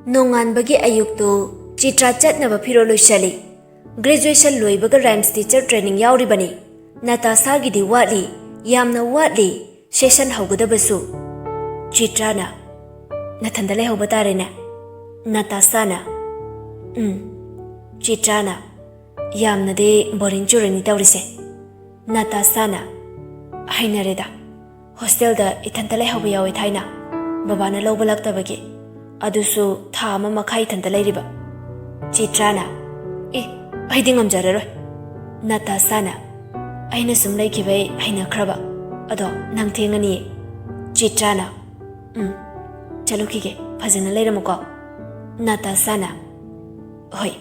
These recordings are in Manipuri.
Nonganbagi ayuktu Chitra chatnaba phiro loisali. Graduation loibaga rhymes teacher training yauribani. Natasha gidi watli, yamna watli, session haugudabasu. Chitra na. Nathanda lehauba tarena. Natasha na. Chitra na. Yamna de boring churani taurise. Natasha na. Hainareda. Hostel da ithanta lehauba yawe thaina. Babana lauba laktabagi. Adusu thama makhai ithanta leiriba. Chitra na. Aidi ngamjararoi. Natasha na. Aina sum laikibai aina khraba. Ado nang thengani. Chitra na. Chalukige phajana leiramuko. Natasha na. Hoi.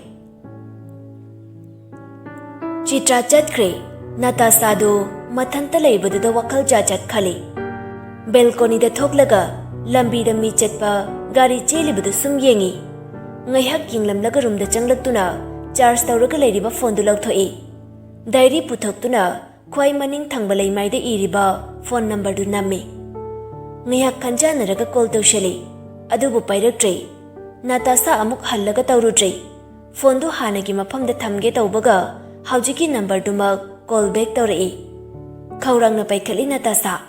Chitra chatkre. Natasha do mathanta leibaduda wakhal jajat khali. Balcony da thoklaga lambi da mi chatpa gari chelibadu sum yengi. Ngaihak yinglamlaga room da changlaktuna charge tawraga leiriba phone du lauthoi. Diary puthoktuna khwai maning thangba leimaida iriba phone number du nammi. Ngaihak khanjanaraga call tawshali. Adubu pairaktre. Natasha amuk hallaga tawrudre. Phone du hanagi mafamda thamge tawbaga haujiki number du mak call back tawrai. Khaurangna paikhali Natasha.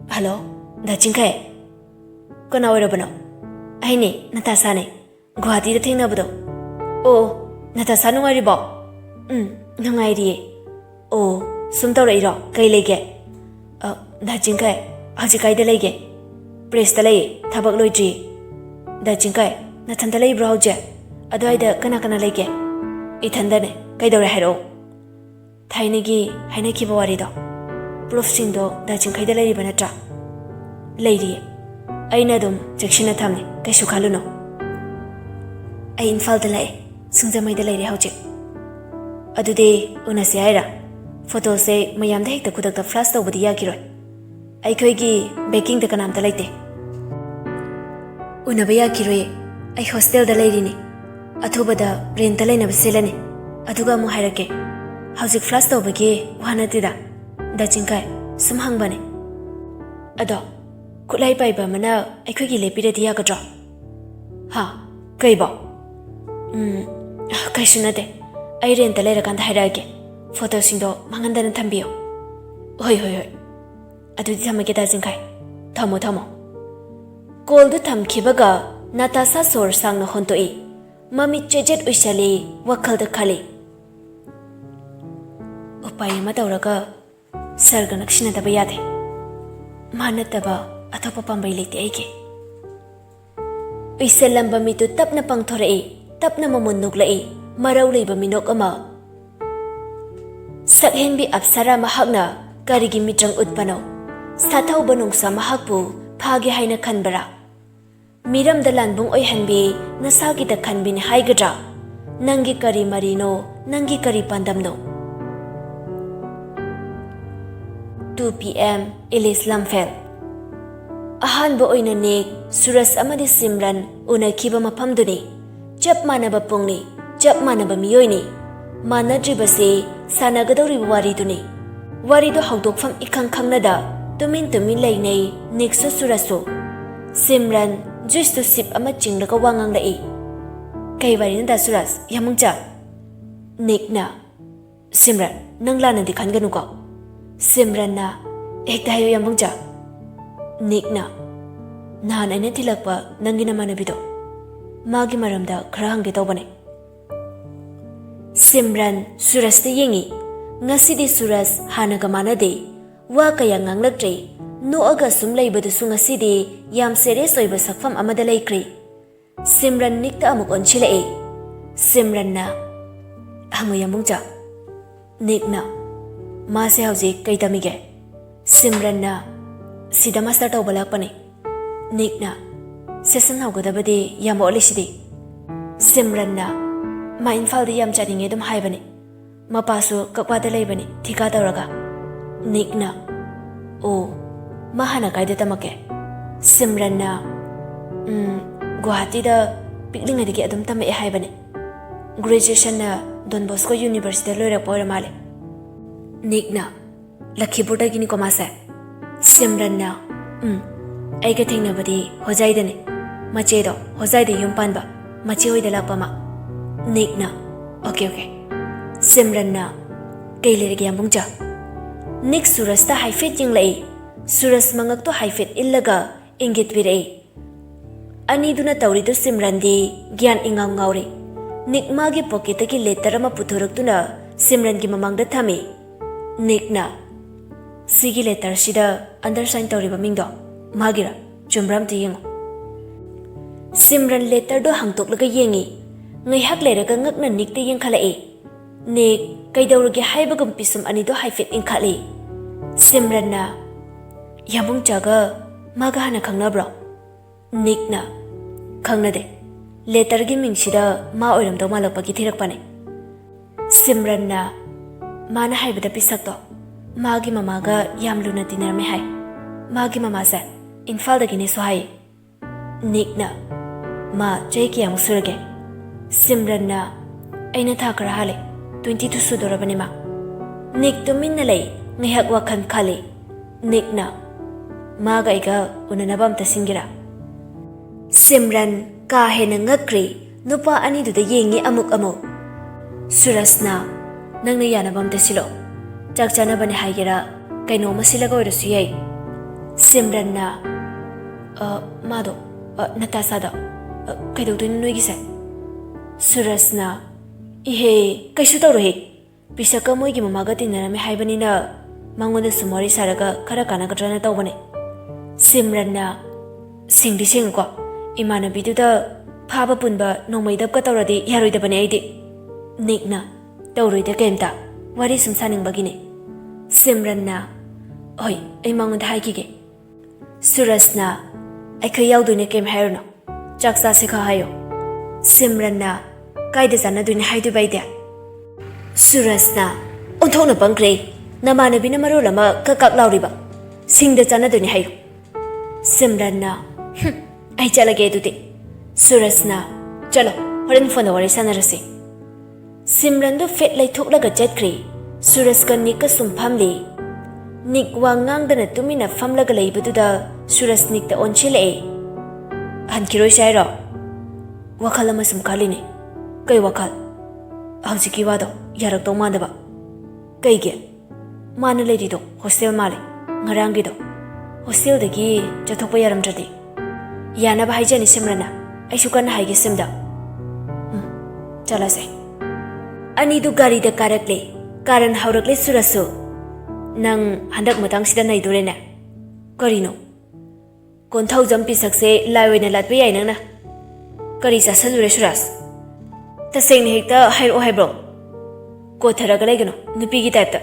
Hello, dachingkai. Kana oirabano? Aine Natasha ne. Guwahati da thengnabado. Oh, Natasha nungairibo? Nungairiye. Oh, sum tawrairo kai lege? Dachingkai haujikai da lege. Press da lei thabak loidri. Dachingkai nathanda leibro hauje. Adwaida kana lege? Ithandane kaidore hairo. Thainagi hainakiba warido. Proof sindo dachingkai da leiriba natra. Leiriye. Aina dum chekshina thamne kaisu khaluno. Ai Imphal da lai sungzamai da leiri hauje. Adude unase haira. Photo se mayam da hekta kudakta flash tawbadi yakiroi. Ai khoigi baking da kanam da laite. Unaba yakiroi. Ai hostel da leirini. Athuba da rent da lainaba selani. Aduga mu hairake. Haujik flash tawbagi wanatida. Dachingkai sum hangbane. Ado Kulai paiba mana aikhoigi lepiradi yagadro. Ha, kaibo? Kaisu nate. Ai renta leirakanda hairage. Photo singdo mangandana thambiyo. Hoi. Adudi thamage dachingkai. Thamo. Call du thamkhibaga Natasha sor sangna hontoi. Mami chejet uisali wakhal da khali. Upai ma tawraga sarga nakshina daba yade. Manataba atapa pambai leite aige. Uisalamba mitu tapna pangthorai, tapna mamunuglai, marau leiba minok ama. Sakhenbi apsara mahakna karigi mitrang utpano. Sathau banungsa mahakpu phage haina khanbara. Miram dalanbung oihanbi nasagi da khanbin haigadra. Nangi kari marino, nangi kari pandamno. 2 p.m. Ilis Lamfel. Ahanba oina nek Suras amadi Simran unakiba maphamduni. Chap manaba pungni, chap manaba miyoini. Manadribase sanagadawriba wariduni. Warido haudokfam ikhangkhangnada tumin lainai neksu Surasu. Simran juistu sip ama chinglaga wangang lai. Kay warina da Suras yamungcha. Nekna. Simran nanglana di khanganuko. Simran na ekta hayo yamungcha. Nekna. Nahan aina thilakpa nangi namanabido. Magi maramda khara hange tawbane. Simran Suras da yengi. Ngasidi Suras hanaga manade. Wa kaya nganglaktre. Noaga sum leibadusu ngasidi yam serious oiba sakfam amada laikre. Simran nikta amuk onchilae. Simran na hango yamungcha. Nekna. Mase hauji kaitamige. Simran na sida master tawba lakpane. Nekna session haugadabadi yam olisidi. Simran na ma Imphal di yam chaninge dum haibane. Mapasu kakwada leibane thika tawraga. Nekna oh mahana kaida tamake. Simran na Guwahati da piklingadigi adum tamae haibane. Graduation na Don Bosco University loirakpa oiramale. Nekna Lakhipurda gini komase. Simran na aiga thengnabadi hojaidane. Machedo, Hosai de Yumpanba, Macheoi de la Pama. Nickna. Okay. Simran na. Kaili Giambungja. Nick Surasta Haifit Jing Lay. Suras Mangak to Haifit Illaga, Ingit Vire. Aniduna Taurido Simran de Gian Ingam Gauri. Nick Magi Poketaki Letarama Puturutuna, Simran Gimamang the Tami. Nickna. Sigi letter Shida, undersigned Toriba Mindo. Magira, Jumbram to Ying. Simran letter do hang tok like a yengi. Ngay hak later ka ngak na Nick the Yang Kalae. Nick, kay daw ragi haibagam pisum anido haifit in Kali. Simran na. Yamung jaga, magahana kang na bro. Nick na. Kang na de. Letter giming sida, ma oiram daw malapag itirak pa ni. Simran na. Mana haibada pisak to. Magi mamaga yamlu na dinar me hai. Magi mama sa. Infal da gini so hai. Nick na. Ma jay ki yamung surage. Simran na. Ay na thakara hali. 22 sudora ba ni ma. Nick to min na lay. Ngayag wakan kali. Nick na. Maga iga unanabam ta singira. Simran kahe na ngakri. Nupa ani do da yengi amuk amuk. Suras na. Nang nayanabam ta silo. Chakchana ba ni haigira. Kay no masilaga oiro siyay. Simran na. Mado. Natasa do. Kay daw doon nuy gisa. Suras na. Ihe, kay sudaw rohi. Pisa ka mo igi mamaga tinarami haibani na. Mangon na sumari saraga karakana kadrana tau bane. Simran na. Singdi sing ko. Imana bidu da. Paba punba no may dab ka tau radi yaroy da bane ay di. Nick na. Tau roy da kenta. Wari sumsaning bagine. Simran na. Oy, ay mangon da haikige. Suras na. Ay kayaw doon ni kem hayo no. Chaksa se ka hayo. Simran na. Kaida sana doon ni hayo bay dia. Suras na. Unthong na bangkre. Namana binamaro lama kakak law riba. Singda sana doon ni hayo. Simran na. Ay chalage dudi. Suras na. Chalo, horin phone na wari sana rasi. Simran do fit lay thok laga jet kre. Suras ka nika sumpamli. Nik wangang da na tumina fam laga lay badu da. Suras nik da on chile. Han kiroy sayro. Wakal ama sumkali ni. Kay wakal. Haujiki wado yarak tong manda ba. Kay ge. Mana lady do hostel mali. Ngarangi do. Hostel dagi jatok pa yaram jadi. Yana ba haija ni Simran na. Ay sukan na haigi simda. Chala say. Ani do gari da karakle. Karan haurakle suraso. Nang handak matang sida na idure na. Karino. Kon thau jampi sakse laiwe na latpe yai nang na. Kari sa salure suras. Taseng ni hekta hairo haibro. Ko tharaga laigano nupi gi type ta.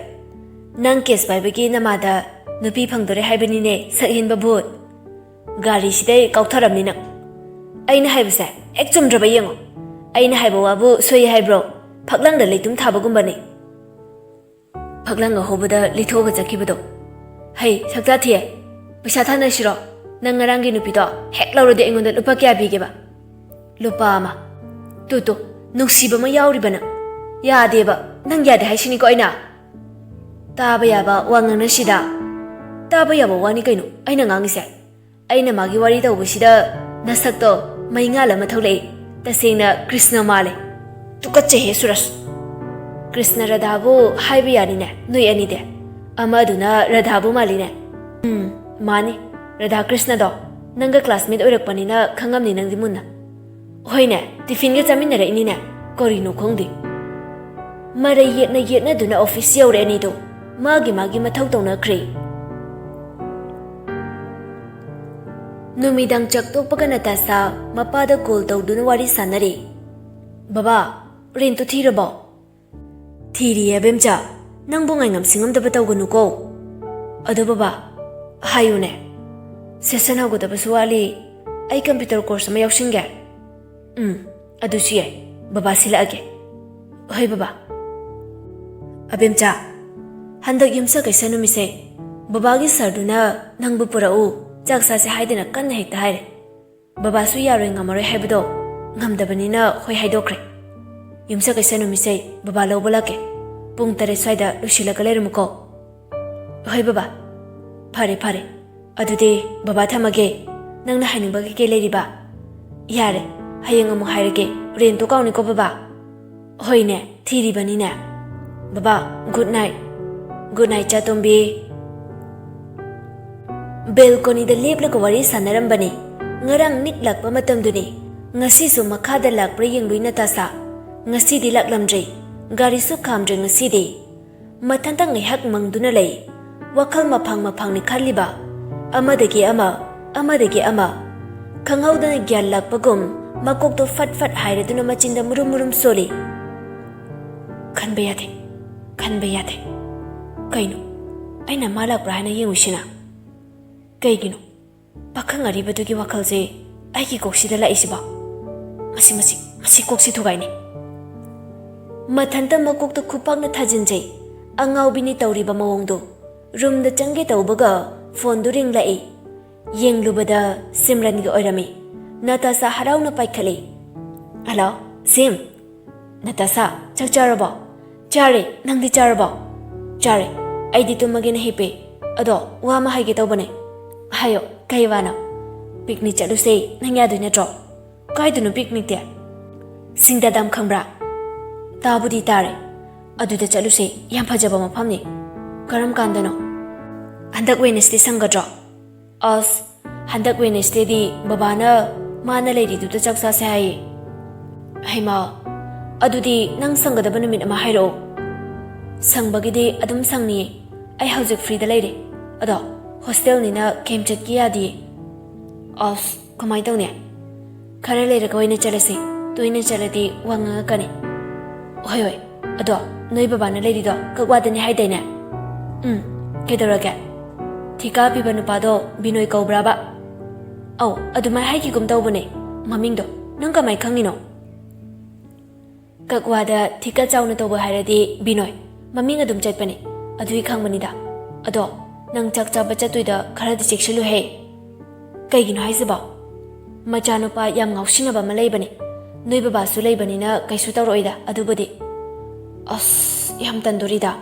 Nang kes bai bagi namada nupi phangdore haibani ne sakhin ba bhut. Gari sidai kautharam ni nang. Aina haibsa ek chumdra ba yengo. Aina haibo wabu soi haibro. Phaklang da leitum thaba gumba ni. Phaklang ga hobada litho ga jakibado. Hey sakta thiye. Pisa thana shiro. Nang ngarangi nupi do hek lawrode engonda lupa kya bige ba. Lupa ama. Tuto nungsiba ma yauri bana. Yade ba nang yade haisini ko aina. Taba yaba wangang na sida. Taba yaba wani kaino aina ngangi se. Aina magi wari tauba sida nasak to may ngala mathaulay. Tasengna Krishna male. Tukatche he suras. Krishna Radhabu haiba yani ne nui ani de. Amaduna Radhabu mali ne. Mani. Radha Krishna do. Nanga classmate oirak panina khangam ni nang dimunna. Hoine, tiffin ga chamin na ini ne. Kori no khongdi. Mara yetna duna office yaure ani do. Magi mathau tong na kre. Numidang chaktok pagana tasa mapada call taw duna wari sanare. Baba, rin to thirabo. Thiri abemcha. Nang bungai ngam singam da bataw ganu ko. Ado baba, hayune. Session hago da baswali ay computer course ma yaushinga. Adu siya. Baba sila age. Hoy baba. Abemcha. Handak yumsa kay sanu mise. Baba gi sarduna nang bupura u. Jaksa se haidina kan hekta haire. Baba su yaroy ngamare haibado. Ngamdabani na hoy haidokre. Yumsa kay sanu mise. Baba law balake. Pung tare swaida lushila kalere muko. Hoy baba. Pare. Adude baba thamage. Nang na haning bagi ke leriba. Yare, hayang amu hairage, rain to kauni ko baba. Hoine, thiri bani ne. Baba, good night. Good night, chatumbi. Balcony da lebla ko wari sanaram bani. Ngarang niklak pa matam duni. Ngasi su makhada lak pra yung lui Natasha. Ngasi di laklam jay. Gari su kam jay ngasi di. Matantang ngihak mang duna lay. Wakal mapang ni kaliba. Ama dagi ama. Kanghaw da na gyal lak pagum. Makok to fat haira duna machinda murum soli. Kan bayate. Kaino. Ay na malak pra na yung usina. Kaigino. Pakang aribatugi wakal se. Ay ki koksi dala isiba. Masi koksi thugay ni. Mathanta makok to kupang na thajin jay. Angaw bini tawriba mawong do. Room da changi tawbaga. Phone do ring lai. Yeng lubada Simran ga oirami. Natasha haraw na paikhali. Hello, Sim. Natasha, chak charabo. Chare, nangdi charabo. Chare, ay dito magina hipe. Ado, wama hay gitaw bane. Hayo, kaiwana. Picnic chalu say, nangyado na drop. Kaya dun picnic dia. Singda dam kambra. Tabudi tare. Adu da chalu say, yang pajaba mapam ni. Karam kanda no. Handak Wednesday sangga drop. As, handak Wednesday di babana mana lady du da chaksa say hay. Hay ma. Adu di nang sangga da banumit ama hayro. Sang bagi di adum sang ni. Ay haujik free da lady. Ado. Hostel ni na kem chat kiya di. As, kamay daw niya. Kara lera kaway na chalasi. Tuwi na chalati wanga ka ni. Hoy. Ado, noy baba na lady do. Kagwada ni hayday na. Kaya Tika piba nupa do binoy ka ubraba. Aw, ado may hay kigum daw bune. Maming do, nang kamay kangino. Kagwada tika chaw na daw ba hayradi binoy. Maming adum chat pa ni. Ado'y kang manida. Ado, nang chak chaba chatoy da karadi chikshilu hey. Kaigino hay sabaw. Machano pa yam ngawsina ba malay bani. Noy baba su lay bani na kay su tawro ida adu badi. As yam tandori da.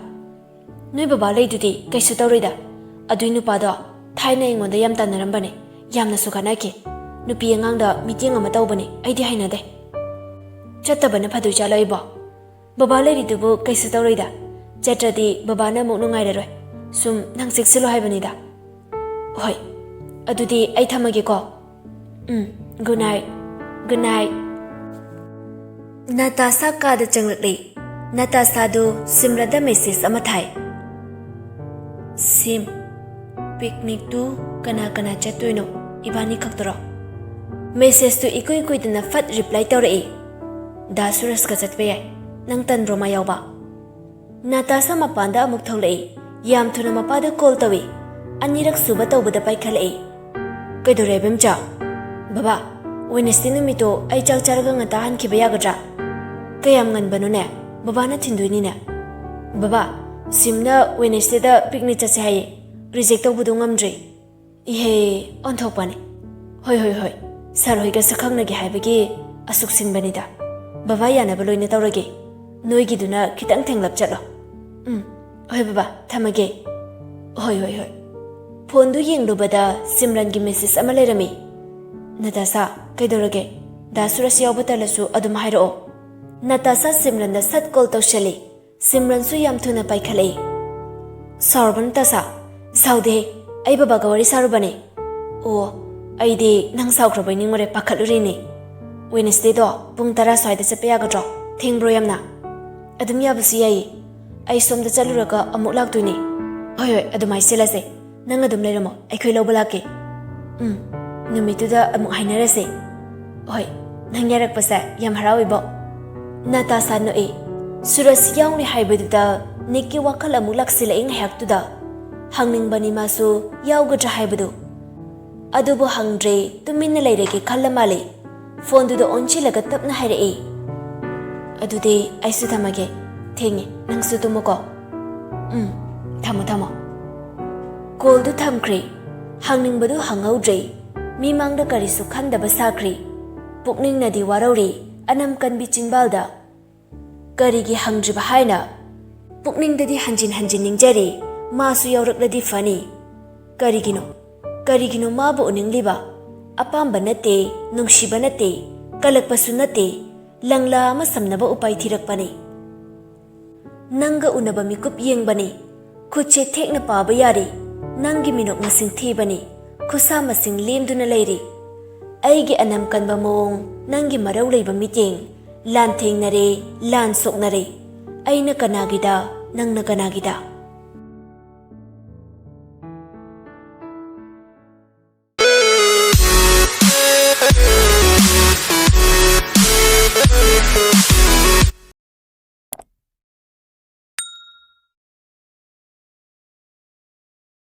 Noy baba lay dudi kay su tawro ida. Adu'y nupa da thay na ingon da yam tanaram bani. Yam na suka na ki. Nupi yangang da meeting ama taw bani ay di hay na de. Chatta ba na padu chala iba. Baba lay dubu kay su tawro ida. Chatra di baba na mukno ngay roy. Sum nang siksilo hay bani da. Hoy. Adudi ay thamage ko. Good night. Natasha ka da changlakli. Natasha do Simran da message ama thai. Sim. Picnic tu kana chatoy no. Ibani kaktoro. Message tu ikoy na fat reply tawrai. Da suras ka chatpayay. Nang tanro mayaw ba. Natasha mapanda amuk thaulai. Yam thuna mapada call tawi. Anirak suba tawbada paikhalai. Kaidore bemcha. Baba, Wednesday numito ay chak charaga nga tahan kibaya gadra. Kayam ngan bano ne, baba na tindoy ni ne. Baba, sim na Wednesday da picnic chase haye. Reject taw budo ngamdre. Ihe, on thok pani. Hoy. Saroy ga sakhang nagi haibagi asuk sin bani da. Baba yana baloy na tawrage. Noy giduna kitang thenglap chatlo. Hoy baba, thamage. Hoy. Phone du yeng lubada Simran gi message ama lerami. Natasha, kaidorage. Da suras yaw batalasu adum hairo. Natasha Simran da sat call tawshali. Simran su yam thuna paikhalai. Sarban tasa. Saude, ay baba ga wari sarubani. O, ay di nang saukrabay ning mare pakhaluri ni. Wednesday do, pung tara soy da sapaya ga dro. Thing bro yam na. Adum yabasu yayi. Ay som da chaluraga amuk laktu ni. Hoy, adum ay sila se. Nang adum leramo, ay koy lawbalaki. Numitu da amuk hainarase. Hoy, nang yarak pasa yam harawi bo. Natasha no e. Suras yaw ni haibadu da niki wakal amuk laksila ing hayaktu da. Hangning bani masu yaw gadra haibadu. Adubo hangdre tumin na layreki kallamali. Phone du da onchi laga tap na haire e. Adude ay su tamage. Thengi, nang su tumuko. Thamo. Call du thamkri. Hangning badu hangaudre. Mimang da kari su khanda basakri. Pukning na di warauri. Anam kan bichin balda. Kari gi hangdri bahaina. Pukning da di hanjin ningjari. Masu yaurak la di fani. Karigino mabu uning liba. ꯑꯄꯥꯝꯕ ꯅꯠꯇꯦ, ꯅꯨꯡꯁꯤꯕ ꯅꯠꯇꯦ, ꯀꯜꯂꯛꯄꯁꯨ ꯅꯠꯇꯦ, ꯂꯪꯂꯥ ꯑꯃ ꯁꯝꯅꯕ ꯎꯄꯥꯏ ꯊꯤꯔꯛꯄꯅꯤ꯫ ꯅꯪꯒ ꯎꯅꯕ ꯃꯤꯀꯨꯞ ꯌꯦꯡꯕꯅꯤ, ꯈꯨꯠꯁꯦ ꯊꯦꯛꯅ ꯄꯥꯕ ꯌꯥꯔꯤ, ꯅꯪꯒꯤ ꯃꯤꯅꯣꯛ ꯃꯁꯤꯡ ꯊꯤꯕꯅꯤ, ꯈꯨꯠꯁꯥ ꯃꯁꯤꯡ ꯂꯦꯝꯗꯨꯅ ꯂꯩꯔꯤ꯫ ꯑꯩꯒꯤ ꯑꯅꯝ ꯀꯟꯕ ꯃꯑꯣꯡ, ꯅꯪꯒꯤ ꯃꯔꯧ ꯂꯩꯕ ꯃꯤꯠꯌꯦꯡ, ꯂꯥꯟꯊꯦꯡꯅꯔꯦ, ꯂꯥꯟ ꯁꯣꯛꯅꯔꯦ, ꯑꯩꯅ ꯀꯅꯥꯒꯤꯗ, ꯅꯪꯅ ꯀꯅꯥꯒꯤꯗ꯫